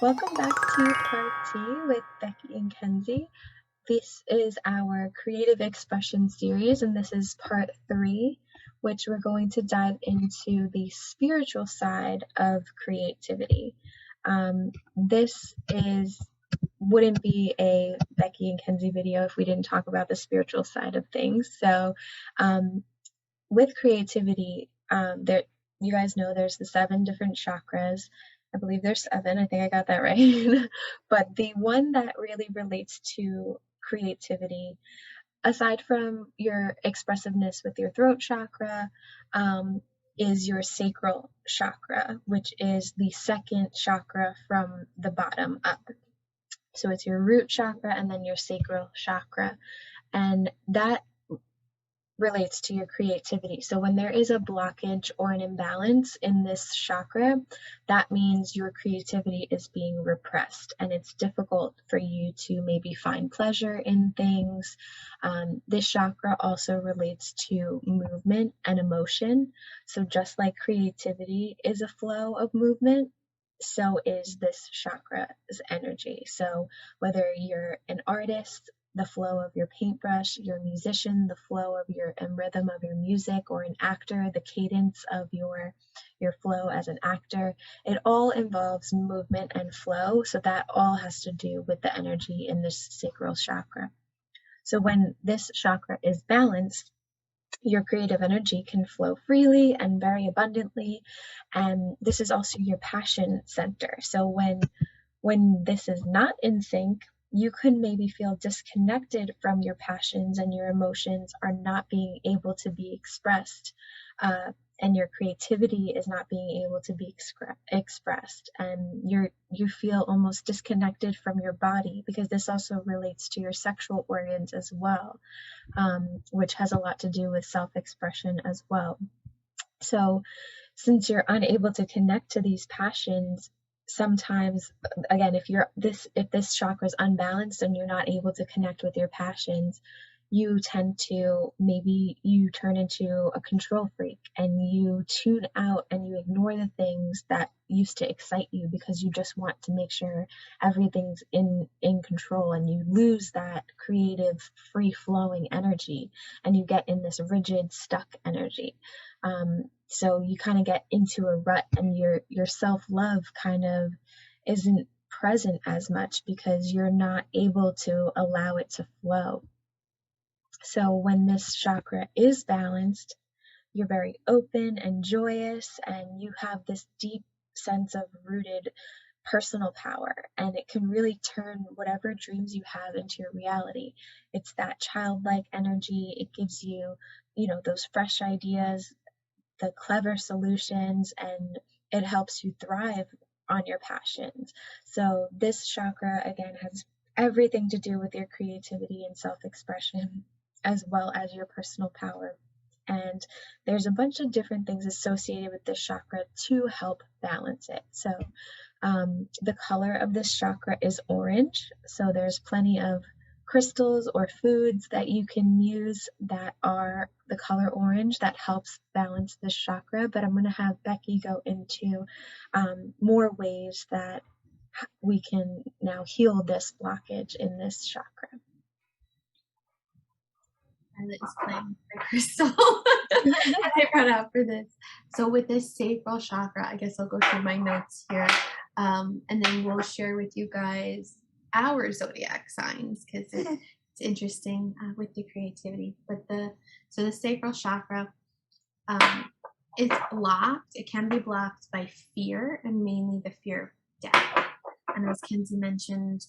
Welcome back to Part T with Becky and Kenzie. This is our creative expression series, and this is part 3, which we're going to dive into the spiritual side of creativity. This wouldn't be a Becky and Kenzie video if we didn't talk about the spiritual side of things. So, with creativity, you guys know there's the 7 different chakras. I believe there's 7. I think I got that right. But the one that really relates to creativity, aside from your expressiveness with your throat chakra, is your sacral chakra, which is the second chakra from the bottom up. So it's your root chakra and then your sacral chakra. And that relates to your creativity. So when there is a blockage or an imbalance in this chakra, that means your creativity is being repressed and it's difficult for you to maybe find pleasure in things. This chakra also relates to movement and emotion. So just like creativity is a flow of movement, so is this chakra's energy. So whether you're an artist, the flow of your paintbrush, your musician, the flow of your and rhythm of your music, or an actor, the cadence of your flow as an actor. It all involves movement and flow, so that all has to do with the energy in this sacral chakra. So when this chakra is balanced, your creative energy can flow freely and very abundantly, and this is also your passion center. So when this is not in sync, you could maybe feel disconnected from your passions and your emotions are not being able to be expressed, and your creativity is not being able to be expressed, and you feel almost disconnected from your body, because this also relates to your sexual organs as well, which has a lot to do with self-expression as well. So since you're unable to connect to these passions, sometimes, again, if this chakra is unbalanced and you're not able to connect with your passions, you tend to, maybe you turn into a control freak and you tune out and you ignore the things that used to excite you because you just want to make sure everything's in control, and you lose that creative free flowing energy and you get in this rigid stuck energy. So you kind of get into a rut, and your self-love kind of isn't present as much because you're not able to allow it to flow. So when this chakra is balanced, you're very open and joyous, and you have this deep sense of rooted personal power, and it can really turn whatever dreams you have into your reality. It's that childlike energy. It gives you, those fresh ideas, the clever solutions, and it helps you thrive on your passions. So this chakra again has everything to do with your creativity and self-expression, as well as your personal power. And there's a bunch of different things associated with this chakra to help balance it. So the color of this chakra is orange. So there's plenty of crystals or foods that you can use that are the color orange that helps balance this chakra. But I'm going to have Becky go into more ways that we can now heal this blockage in this chakra. Violet is playing with my crystal. I brought out for this. So with this sacral chakra, I guess I'll go through my notes here, and then we'll share with you guys our zodiac signs, because it's interesting with the creativity. But the sacral chakra is blocked. It can be blocked by fear, and mainly the fear of death. And as Kenzie mentioned,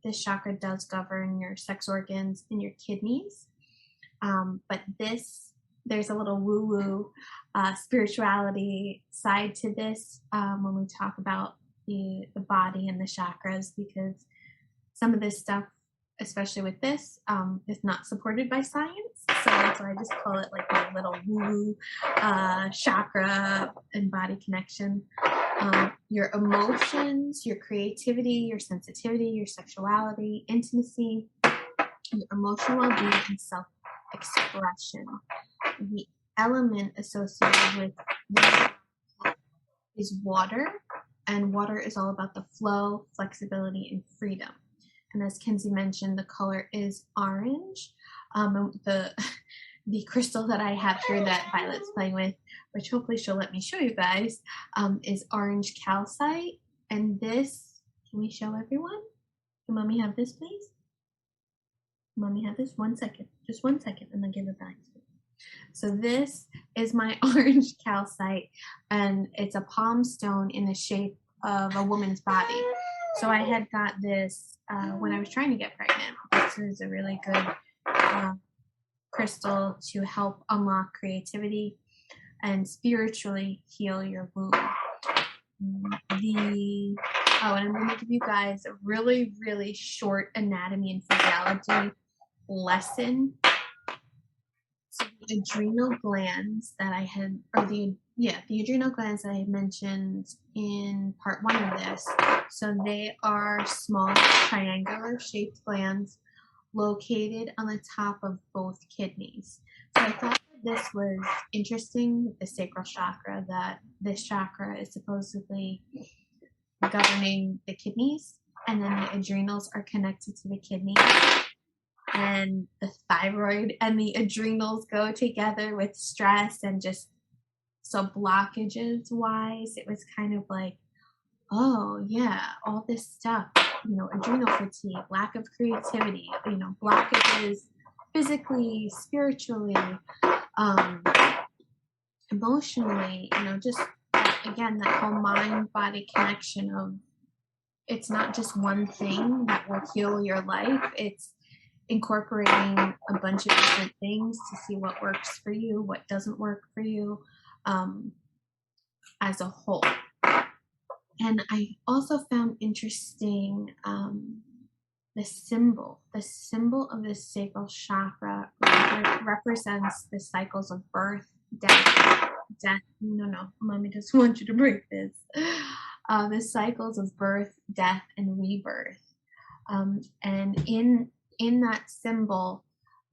this chakra does govern your sex organs and your kidneys. But there's a little woo-woo spirituality side to this when we talk about the body and the chakras, because some of this stuff, especially with this, is not supported by science. So that's why I just call it like a little woo chakra and body connection. Your emotions, your creativity, your sensitivity, your sexuality, intimacy, your emotional well-being, and self-expression. The element associated with this is water, And water is all about the flow, flexibility, and freedom. And as Kenzie mentioned, the color is orange. The the crystal that I have here that Violet's playing with, which hopefully she'll let me show you guys, is orange calcite. And this, can we show everyone? Can mommy have this, please? Mommy have this? 1 second, just 1 second, and then give it back to me. So this is my orange calcite, and it's a palm stone in the shape of a woman's body. So I had got this when I was trying to get pregnant. This is a really good crystal to help unlock creativity and spiritually heal your womb. And I'm going to give you guys a really, really short anatomy and physiology lesson. So the adrenal glands that I had, or the adrenal glands that I had mentioned in part 1 of this. So they are small triangular shaped glands located on the top of both kidneys. So I thought this was interesting, the sacral chakra, that this chakra is supposedly governing the kidneys, and then the adrenals are connected to the kidneys, and the thyroid and the adrenals go together with stress. And just so blockages wise, it was kind of like, oh yeah, all this stuff, adrenal fatigue, lack of creativity, blockages physically, spiritually, emotionally, just again, that whole mind body connection of, it's not just one thing that will heal your life. It's incorporating a bunch of different things to see what works for you, what doesn't work for you, as a whole. And I also found interesting the symbol of the sacral chakra represents the cycles of birth, death. No, mommy just wants you to break this. The cycles of birth, death, and rebirth. And in that symbol,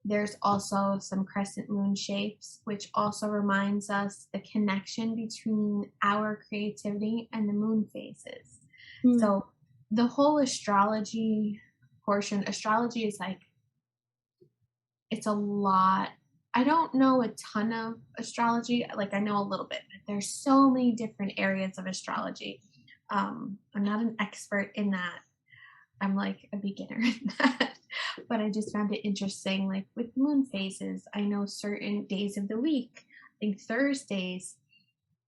there's also some crescent moon shapes, which also reminds us the connection between our creativity and the moon phases. So the whole astrology portion, astrology is like, it's a lot. I don't know a ton of astrology. Like, I know a little bit, but there's so many different areas of astrology. I'm not an expert in that. I'm like a beginner in that. But I just found it interesting, like with moon phases, I know certain days of the week, I think Thursdays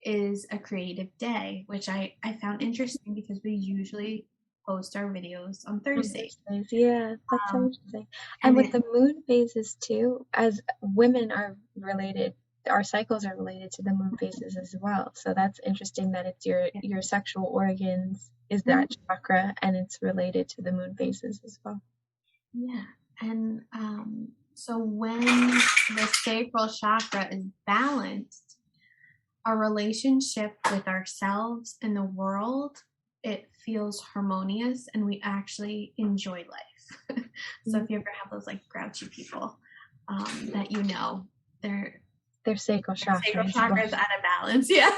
is a creative day, which I found interesting because we usually post our videos on Thursdays. Yeah, that's so interesting. And with the moon phases too, as women are related, our cycles are related to the moon phases as well. So that's interesting that it's your sexual organs is that chakra, and it's related to the moon phases as well. Yeah, and so when the sacral chakra is balanced, our relationship with ourselves and the world, it feels harmonious, and we actually enjoy life. So if you ever have those like grouchy people that their sacral chakra is out of balance, yeah.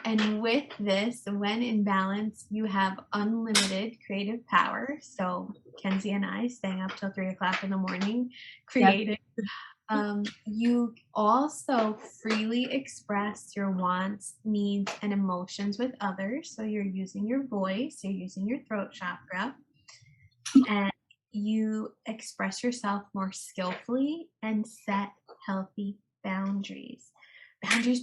And with this, when in balance, you have unlimited creative power. So Kenzie and I staying up till 3 o'clock in the morning, creating. Yep. You also freely express your wants, needs, and emotions with others. So you're using your voice, you're using your throat chakra, and you express yourself more skillfully and set healthy boundaries. Boundaries.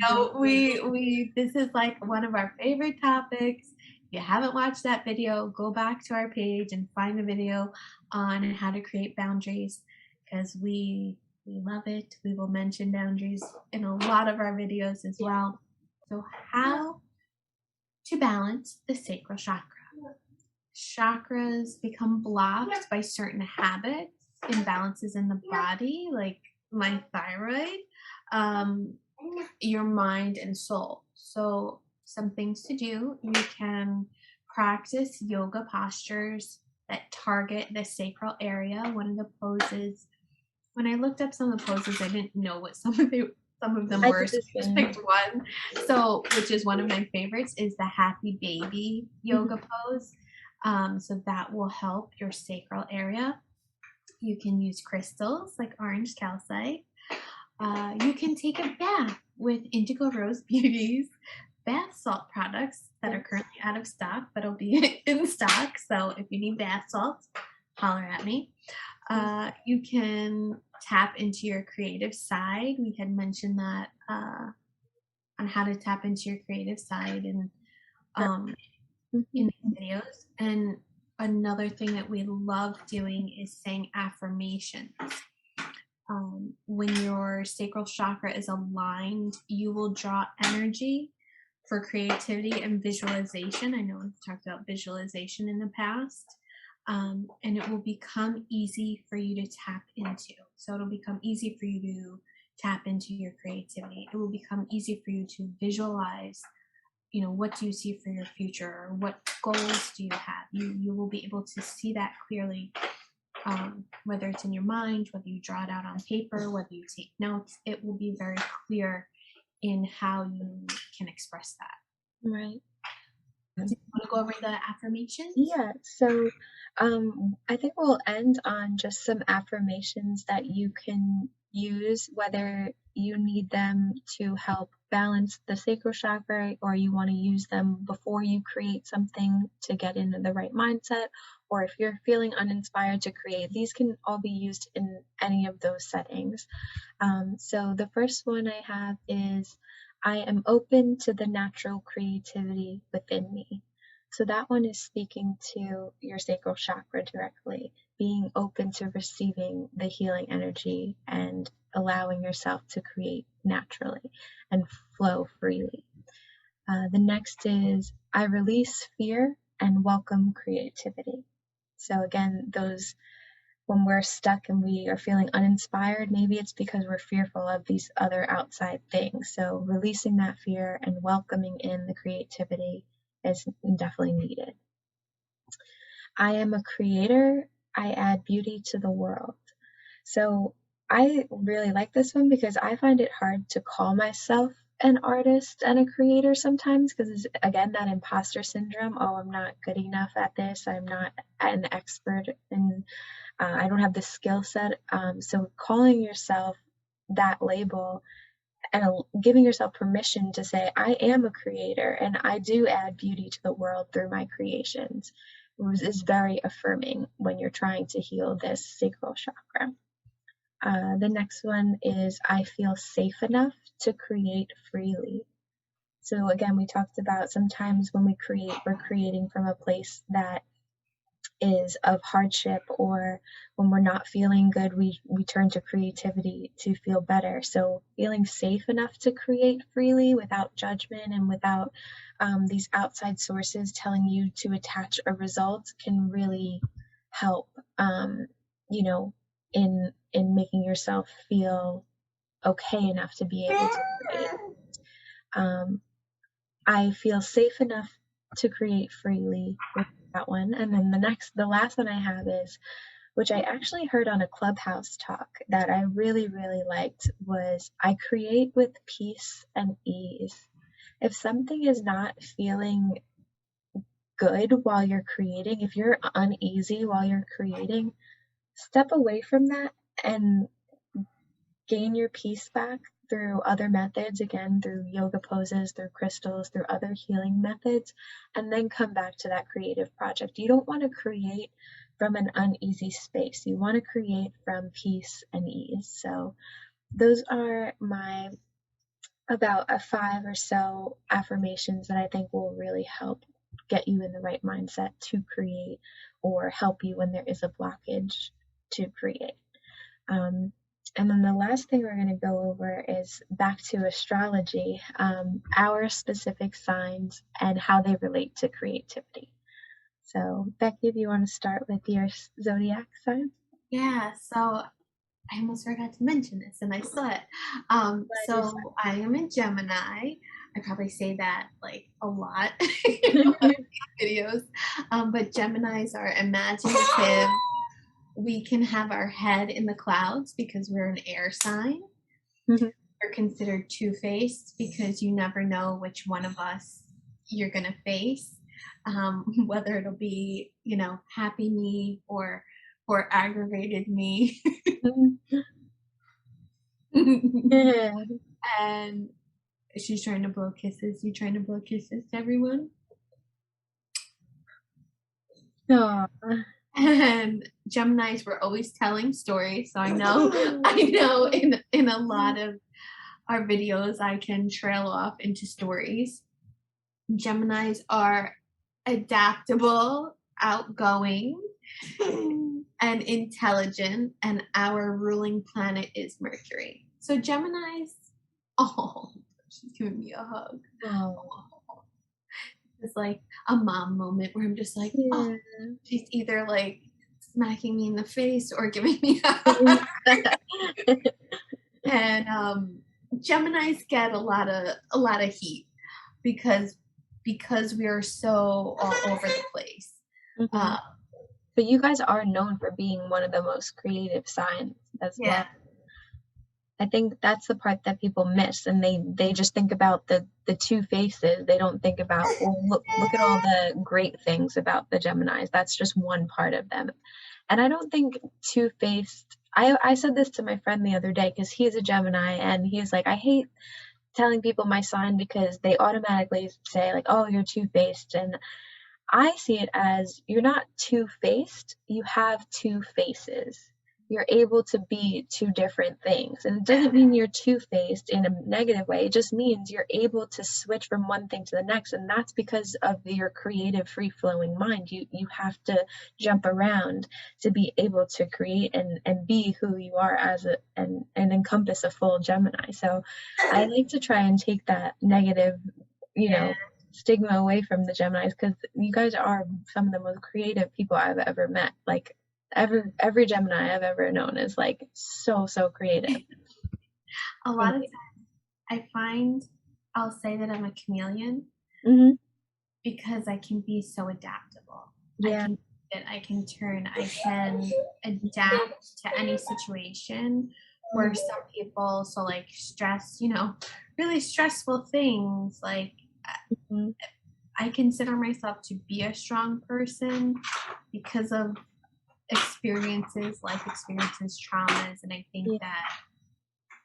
No, we this is like one of our favorite topics. If you haven't watched that video, go back to our page and find the video on how to create boundaries, because we love it. We will mention boundaries in a lot of our videos as well. So how to balance the sacral chakra. Chakras become blocked by certain habits, imbalances in the body, like my thyroid, your mind and soul. So some things to do: you can practice yoga postures that target the sacral area. One of the poses, when I looked up some of the poses, I didn't know what some of some of them I were, did so the I just same. picked one. So, which is one of my favorites, is the happy baby yoga Mhm. pose. So that will help your sacral area. You can use crystals like orange calcite. You can take a bath with Indigo Rose Beauty's bath salt products that are Yes. currently out of stock, but will be in stock. So if you need bath salts, holler at me. Mhm. You can tap into your creative side. We had mentioned that on how to tap into your creative side and Right. um, Mhm. in these videos. And another thing that we love doing is saying affirmations. When your sacral chakra is aligned, you will draw energy for creativity and visualization. I know we've talked about visualization in the past. And it will become easy for you to tap into. So it'll become easy for you to tap into your creativity. It will become easy for you to visualize, what do you see for your future, or what goals do you have. You will be able to see that clearly, whether it's in your mind, whether you draw it out on paper, whether you take notes. It will be very clear in how you can express that. Right. Do you want to go over the affirmations? Yeah, so I think we'll end on just some affirmations that you can use, whether you need them to help balance the sacral chakra or you want to use them before you create something to get into the right mindset, or if you're feeling uninspired to create, these can all be used in any of those settings. So the first one I have is I am open to the natural creativity within me. So that one is speaking to your sacral chakra directly, being open to receiving the healing energy and allowing yourself to create naturally and flow freely. The next is I release fear and welcome creativity. So again, those when we're stuck and we are feeling uninspired, maybe it's because we're fearful of these other outside things. So releasing that fear and welcoming in the creativity is definitely needed. I am a creator. I add beauty to the world. So I really like this one because I find it hard to call myself an artist and a creator sometimes because, again, that imposter syndrome. Oh, I'm not good enough at this. I'm not an expert and I don't have the skill set. So calling yourself that label and giving yourself permission to say, I am a creator and I do add beauty to the world through my creations is very affirming when you're trying to heal this sacral chakra. The next one is I feel safe enough to create freely. So again, we talked about sometimes when we create, we're creating from a place that is of hardship, or when we're not feeling good, we turn to creativity to feel better. So feeling safe enough to create freely without judgment and without these outside sources telling you to attach a result can really help, you know, in making yourself feel okay enough to be able to create. Um, I feel safe enough to create freely with that one. And then the last one I have is, which I actually heard on a Clubhouse talk that I really, really liked, was I create with peace and ease. If something is not feeling good while you're creating, if you're uneasy while you're creating, step away from that and gain your peace back through other methods, again, through yoga poses, through crystals, through other healing methods, and then come back to that creative project. You don't want to create from an uneasy space. You want to create from peace and ease. So those are my about a 5 or so affirmations that I think will really help get you in the right mindset to create or help you when there is a blockage to create. Um, and then the last thing we're going to go over is back to astrology, our specific signs and how they relate to creativity. So, Becky, if you want to start with your zodiac sign. Yeah, so I almost forgot to mention this and I saw it. Glad you So I am a Gemini. I probably say that like a lot said. in my videos. But Geminis are imaginative. We can have our head in the clouds because we're an air sign. You're considered two-faced because you never know which one of us you're gonna face, whether it'll be, you know, happy me or aggravated me. And she's trying to blow kisses. You trying to blow kisses to everyone? Aw. And Geminis were always telling stories, so I know in a lot of our videos I can trail off into stories. Geminis are adaptable, outgoing, and intelligent, and our ruling planet is Mercury. So Geminis, oh, she's giving me a hug. Oh. It's like a mom moment where I'm just like, oh, she's either like smacking me in the face or giving me a hug. And Geminis get a lot of heat because we are so all over the place. Mhm. But you guys are known for being one of the most creative signs as Yeah. well. I think that's the part that people miss, and they just think about the two faces. They don't think about, well, look at all the great things about the Geminis. That's just one part of them. And I don't think two-faced. I said this to my friend the other day because he's a Gemini, and he's like, I hate telling people my sign because they automatically say like, oh, you're two-faced, and I see it as you're not two-faced, you have two faces. You're able to be two different things. And it doesn't mean you're two-faced in a negative way. It just means you're able to switch from one thing to the next. And that's because of your creative, free-flowing mind. You have to jump around to be able to create and be who you are as and encompass a full Gemini. So I like to try and take that negative, you know, stigma away from the Geminis because you guys are some of the most creative people I've ever met. Like every Gemini I've ever known is like so creative. A lot of times I find I'll say that I'm a chameleon Mm-hmm. because I can be so adaptable. Yeah. I can turn, I can adapt to any situation where some people, so like stress, you know, really stressful things, like Mm-hmm. I consider myself to be a strong person because of life experiences, traumas, and I think Yeah. that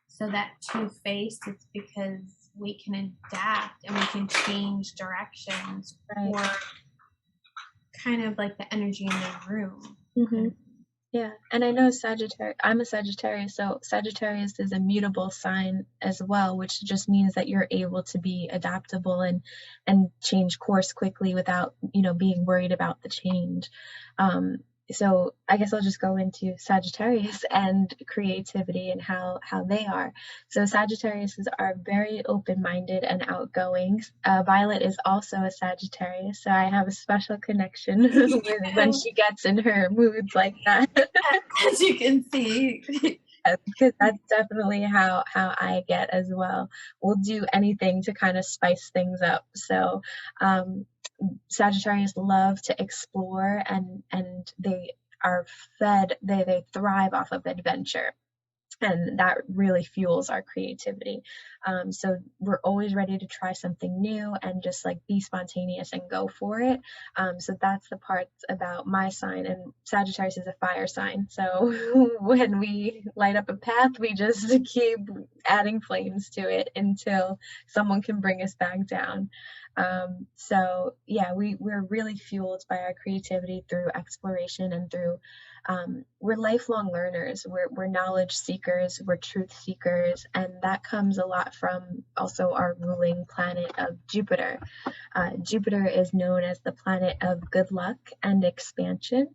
so that two-faced, it's because we can adapt and we can change directions Right. or kind of like the energy in the room. Mm-hmm. Yeah, and I know Sagittarius, I'm a Sagittarius, so Sagittarius is a mutable sign as well, which just means that you're able to be adaptable and change course quickly without, being worried about the change. Um, so I guess I'll just go into Sagittarius and creativity and how they are. So Sagittarius are very open-minded and outgoing. Violet is also a Sagittarius, so I have a special connection with when she gets in her moods like that. As you can see. Because that's definitely how I get as well. We'll do anything to kind of spice things up. So um, Sagittarius love to explore and they are fed, they thrive off of adventure. And that really fuels our creativity. So we're always ready to try something new and just like be spontaneous and go for it. So that's the part about my sign. And Sagittarius is a fire sign. So when we light up a path, we just keep adding flames to it until someone can bring us back down. So yeah, we're really fueled by our creativity through exploration and through we're lifelong learners, we're knowledge seekers, we're truth seekers, and that comes a lot from also our ruling planet of Jupiter. Jupiter is known as the planet of good luck and expansion,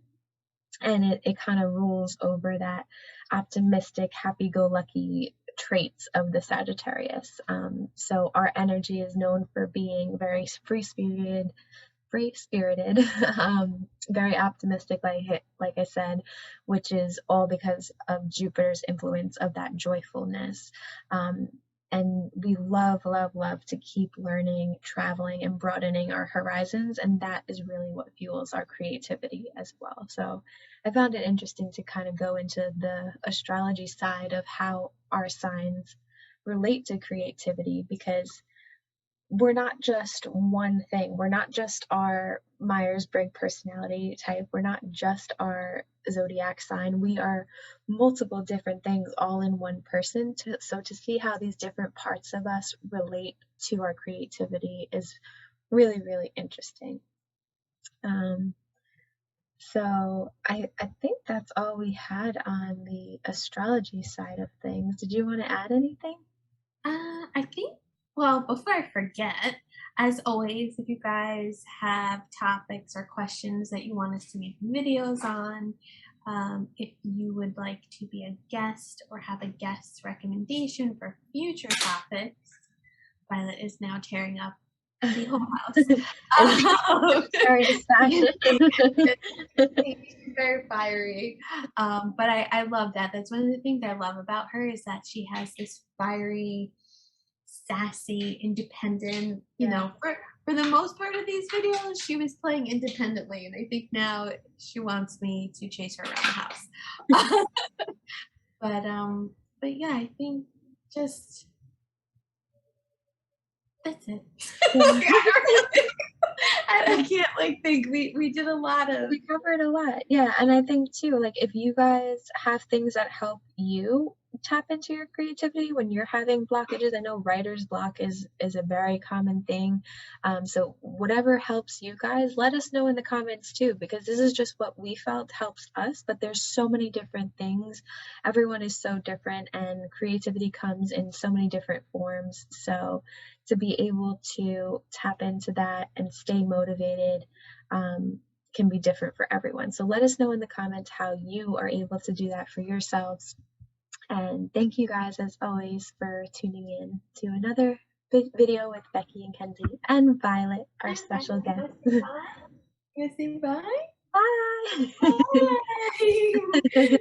and it kind of rules over that optimistic, happy-go-lucky traits of the Sagittarius. So our energy is known for being very free spirited, very optimistic, like I said, which is all because of Jupiter's influence of that joyfulness. Um, and we love to keep learning, traveling, and broadening our horizons, and that is really what fuels our creativity as well. So I found it interesting to kind of go into the astrology side of how our signs relate to creativity, because we're not just one thing. We're not just our Myers-Briggs personality type. We're not just our zodiac sign. We are multiple different things all in one person. So to see how these different parts of us relate to our creativity is really, really interesting. So I think that's all we had on the astrology side of things. Did you want to add anything? I think, well, before I forget, as always, if you guys have topics or questions that you want us to make videos on, if you would like to be a guest or have a guest recommendation for future topics, Violet is now tearing up the whole house. Very excited. She's very fiery. But I love that. That's one of the things I love about her, is that she has this fiery, sassy, independent, you know, for the most part of these videos, she was playing independently. And I think now she wants me to chase her around the house. But yeah, I think just that's it. I can't like think we did a lot of, we covered a lot. Yeah, and I think too, like if you guys have things that help you tap into your creativity when you're having blockages, I know writer's block is a very common thing. So whatever helps you guys, let us know in the comments too, because this is just what we felt helps us, but there's so many different things. Everyone is so different, and creativity comes in so many different forms. So to be able to tap into that and stay motivated can be different for everyone. So let us know in the comments how you are able to do that for yourselves. And thank you guys, as always, for tuning in to another video with Becky and Kenzie and Violet, our special guest. You say bye? Bye! Bye!